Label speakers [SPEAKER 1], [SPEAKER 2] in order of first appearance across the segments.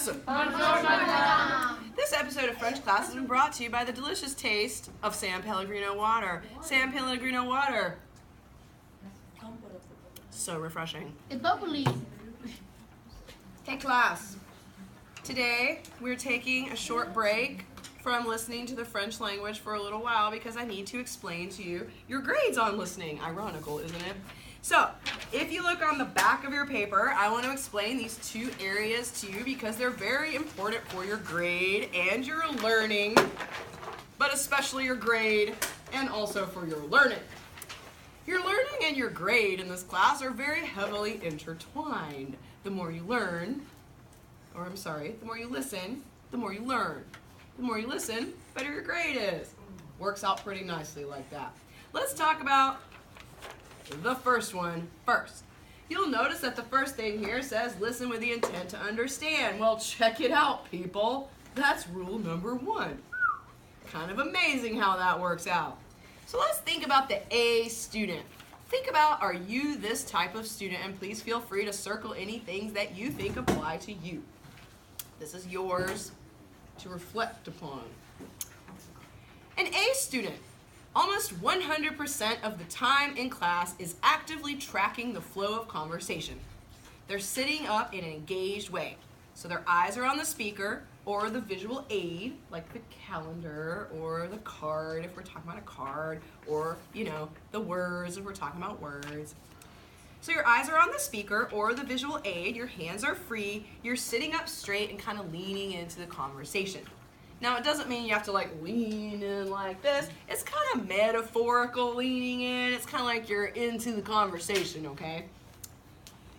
[SPEAKER 1] lesson. This episode of French class has been brought to you by the delicious taste of San Pellegrino water. San Pellegrino water. So refreshing.
[SPEAKER 2] It's bubbly.
[SPEAKER 1] Hey class. Today we're taking a short break from listening to the French language for a little while because I need to explain to you your grades on listening. Ironical, isn't it? So, if you look on the back of your paper, I want to explain these two areas to you because they're very important for your grade and your learning, but especially your grade and also for your learning. Your learning and your grade in this class are very heavily intertwined. The more you learn, the more you listen, the more you learn. The more you listen, better your grade is. Works out pretty nicely like that. Let's talk about the first one first. You'll notice that the first thing here says listen with the intent to understand. Well, check it out, people. That's rule number 1. Kind of amazing how that works out. So let's think about the A student. Think about, are you this type of student? And please feel free to circle any things that you think apply to you. This is yours to reflect upon. An A student, almost 100% of the time in class, is actively tracking the flow of conversation. They're sitting up in an engaged way. So their eyes are on the speaker or the visual aid, like the calendar or the card if we're talking about a card, or, the words if we're talking about words. So your eyes are on the speaker or the visual aid, your hands are free, you're sitting up straight and kind of leaning into the conversation. Now, it doesn't mean you have to lean in like this. It's kind of metaphorical leaning in. It's kind of like you're into the conversation, okay?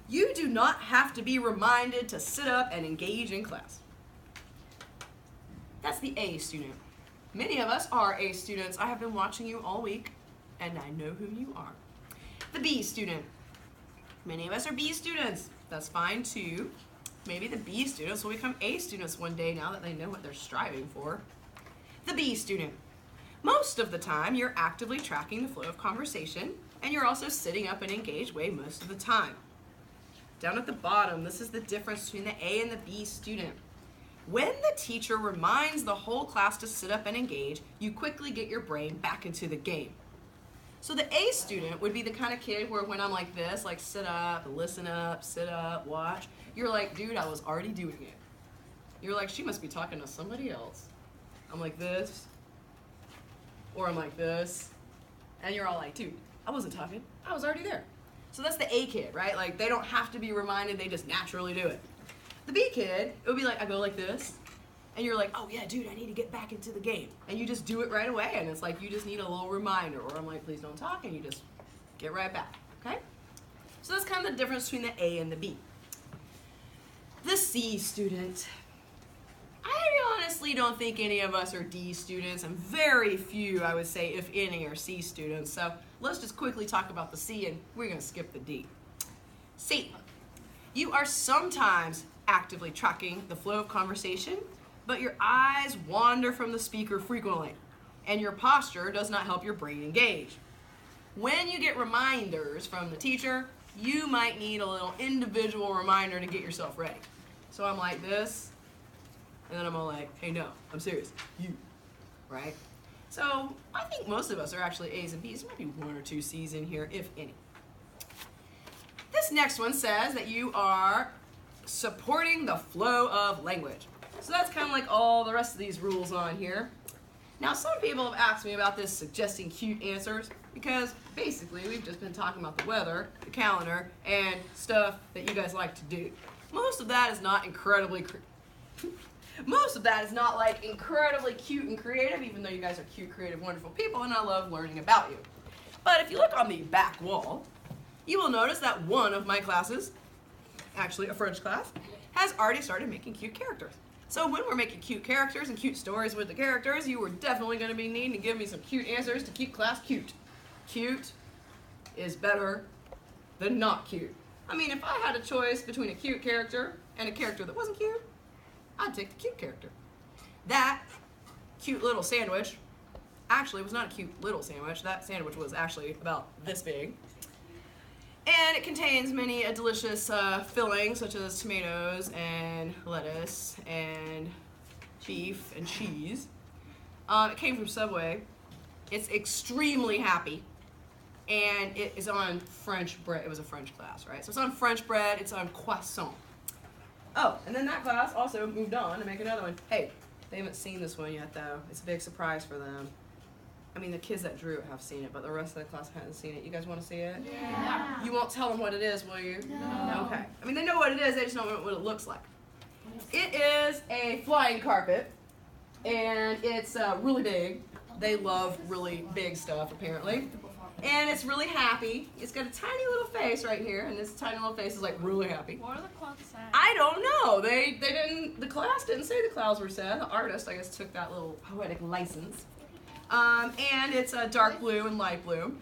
[SPEAKER 1] You do not have to be reminded to sit up and engage in class. That's the A student. Many of us are A students. I have been watching you all week, and I know who you are. The B student. Many of us are B students. That's fine too. Maybe the B students will become A students one day now that they know what they're striving for. The B student. Most of the time, you're actively tracking the flow of conversation, and you're also sitting up in an engaged way most of the time. Down at the bottom, this is the difference between the A and the B student. When the teacher reminds the whole class to sit up and engage, you quickly get your brain back into the game. So the A student would be the kind of kid where when I'm like this, like sit up, listen up, sit up, watch, you're like, dude, I was already doing it. You're like, she must be talking to somebody else. I'm like this, or I'm like this, and you're all like, dude, I wasn't talking, I was already there. So that's the A kid, right? Like they don't have to be reminded, they just naturally do it. The B kid, it would be like, I go like this, and you're like, oh yeah, dude, I need to get back into the game. And you just do it right away, and it's like you just need a little reminder, or I'm like, please don't talk, and you just get right back, okay? So that's kind of the difference between the A and the B. The C student. I honestly don't think any of us are D students, and very few, I would say, if any, are C students. So let's just quickly talk about the C, and we're gonna skip the D. C. You are sometimes actively tracking the flow of conversation, but your eyes wander from the speaker frequently, and your posture does not help your brain engage. When you get reminders from the teacher, you might need a little individual reminder to get yourself ready. So I'm like this, and then I'm all like, hey, no, I'm serious, you, right? So I think most of us are actually A's and B's. There might be 1 or 2 C's in here, if any. This next one says that you are supporting the flow of language. So that's kind of like all the rest of these rules on here. Now, some people have asked me about this suggesting cute answers because basically we've just been talking about the weather, the calendar, and stuff that you guys like to do. Most of that is not incredibly incredibly cute and creative, even though you guys are cute, creative, wonderful people, and I love learning about you. But if you look on the back wall, you will notice that one of my classes, actually a French class, has already started making cute characters. So when we're making cute characters and cute stories with the characters, you are definitely going to be needing to give me some cute answers to keep class cute. Cute is better than not cute. I mean, if I had a choice between a cute character and a character that wasn't cute, I'd take the cute character. That cute little sandwich actually was not a cute little sandwich. That sandwich was actually about this big. And it contains many a delicious fillings, such as tomatoes and lettuce and beef and cheese. It came from Subway. It's extremely happy. And it is on French bread. It was a French class, right? So it's on French bread. It's on croissant. Oh, and then that class also moved on to make another one. Hey, they haven't seen this one yet, though. It's a big surprise for them. I mean, the kids that drew it have seen it, but the rest of the class hasn't seen it. You guys want to see it?
[SPEAKER 2] Yeah.
[SPEAKER 1] You won't tell them what it is, will you?
[SPEAKER 2] No.
[SPEAKER 1] Okay. I mean, they know what it is. They just don't know what it looks like. It is a flying carpet, and it's really big. They love really big stuff, apparently. And it's really happy. It's got a tiny little face right here, and this tiny little face is like really happy.
[SPEAKER 2] What are the clouds sad?
[SPEAKER 1] I don't know. They didn't. The class didn't say the clouds were sad. The artist, I guess, took that little poetic license. And it's dark blue and light blue.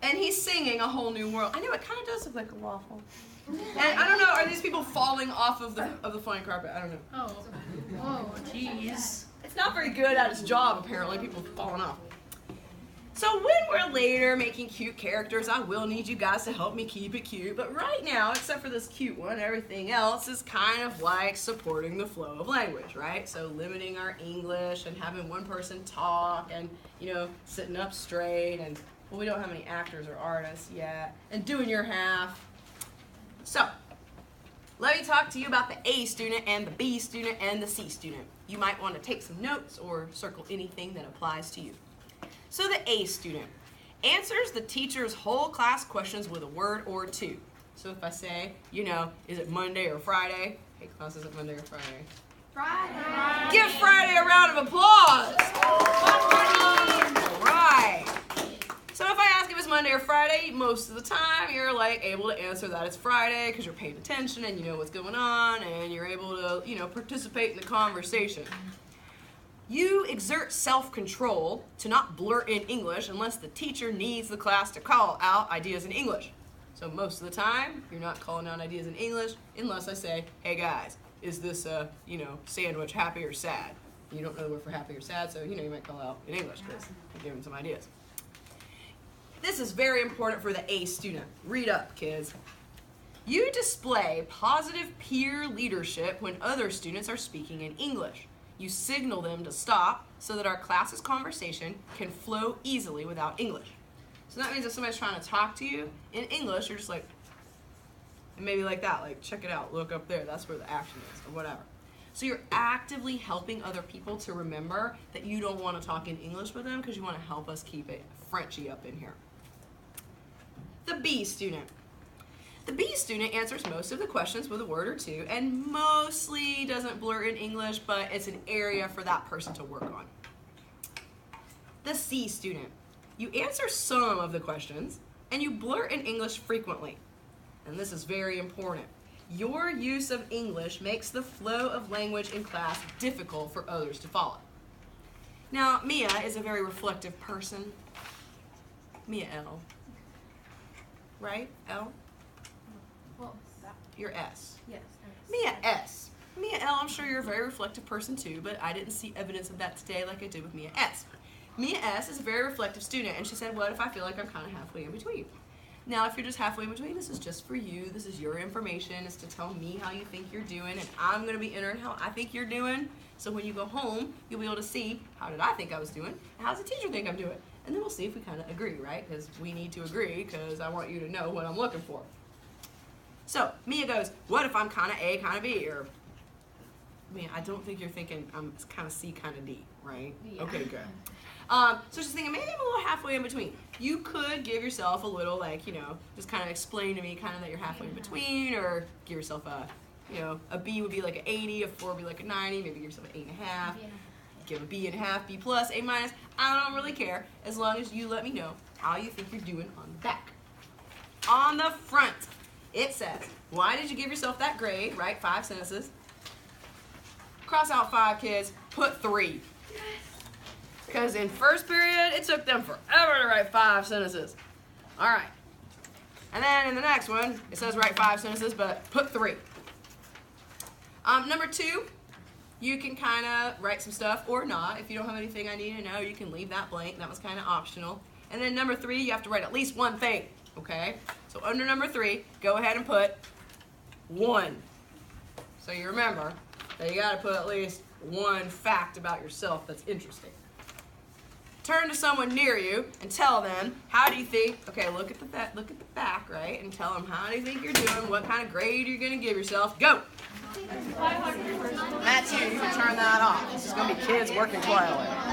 [SPEAKER 1] And he's singing A Whole New World. I know it kind of does look like a waffle. And I don't know. Are these people falling off of the flying carpet? I don't know.
[SPEAKER 2] Oh, jeez.
[SPEAKER 1] It's not very good at its job, apparently. People falling off. So when we're later making cute characters, I will need you guys to help me keep it cute. But right now, except for this cute one, everything else is kind of like supporting the flow of language, right? So limiting our English and having one person talk and, you know, sitting up straight. And, well, we don't have any actors or artists yet. And doing your half. So let me talk to you about the A student and the B student and the C student. You might want to take some notes or circle anything that applies to you. So the A student answers the teacher's whole class questions with a word or two. So if I say, you know, is it Monday or Friday? Hey class, is it Monday or Friday?
[SPEAKER 2] Friday.
[SPEAKER 1] Give Friday a round of applause. All right. So if I ask if it's Monday or Friday, most of the time you're like able to answer that it's Friday because you're paying attention and you know what's going on and you're able to, you know, participate in the conversation. You exert self-control to not blurt in English unless the teacher needs the class to call out ideas in English. So most of the time, you're not calling out ideas in English unless I say, hey guys, is this, you know, sandwich happy or sad? You don't know the word for happy or sad, so, you know, you might call out in English because you're giving some ideas. This is very important for the A student. Read up, kids. You display positive peer leadership when other students are speaking in English. You signal them to stop so that our class's conversation can flow easily without English. So that means if somebody's trying to talk to you in English, you're just like, and maybe like that, like check it out, look up there, that's where the action is, or whatever. So you're actively helping other people to remember that you don't want to talk in English with them because you want to help us keep it Frenchy up in here. The B student. The B student answers most of the questions with a word or two and mostly doesn't blurt in English, but it's an area for that person to work on. The C student. You answer some of the questions and you blurt in English frequently. And this is very important. Your use of English makes the flow of language in class difficult for others to follow. Now, Mia is a very reflective person. Mia L. Right? L?
[SPEAKER 2] Well,
[SPEAKER 1] You're S.
[SPEAKER 2] yes.
[SPEAKER 1] Mia S. Mia L, I'm sure you're a very reflective person too, but I didn't see evidence of that today like I did with Mia S. Mia S is a very reflective student, and she said, what if I feel like I'm kind of halfway in between? Now, if you're just halfway in between, this is just for you. This is your information. It's to tell me how you think you're doing, and I'm going to be entering how I think you're doing. So when you go home, you'll be able to see, how did I think I was doing, and how does the teacher think I'm doing? And then we'll see if we kind of agree, right? Because we need to agree, because I want you to know what I'm looking for. So, Mia goes, what if I'm kind of A, kind of B? Or, Mia, I don't think you're thinking I'm kind of C, kind of D, right?
[SPEAKER 2] Yeah.
[SPEAKER 1] Okay, good. So she's thinking, maybe I'm a little halfway in between. You could give yourself a little, like, you know, just kind of explain to me kind of that you're halfway in between, or give yourself a, you know, a B would be like an 80, a 4 would be like a 90, maybe give yourself an 8.5. Give a B.5, B plus, A minus. I don't really care as long as you let me know how you think you're doing on the back. On the front, it says, why did you give yourself that grade? Write 5 sentences. Cross out 5, kids. Put 3. Because in first period, it took them forever to write 5 sentences. All right. And then in the next one, it says write 5 sentences, but put 3. Number 2. You can kind of write some stuff or not. If you don't have anything I need to know, you can leave that blank. That was kind of optional. And then number 3, you have to write at least one thing. Okay? So under number 3, go ahead and put 1. So you remember that you got to put at least one fact about yourself that's interesting. Turn to someone near you and tell them, how do you think, okay, look at the back, right? And tell them, how do you think you're doing? What kind of grade you're going to give yourself? Go! Matthew, you can turn that off. This is going to be kids working quietly.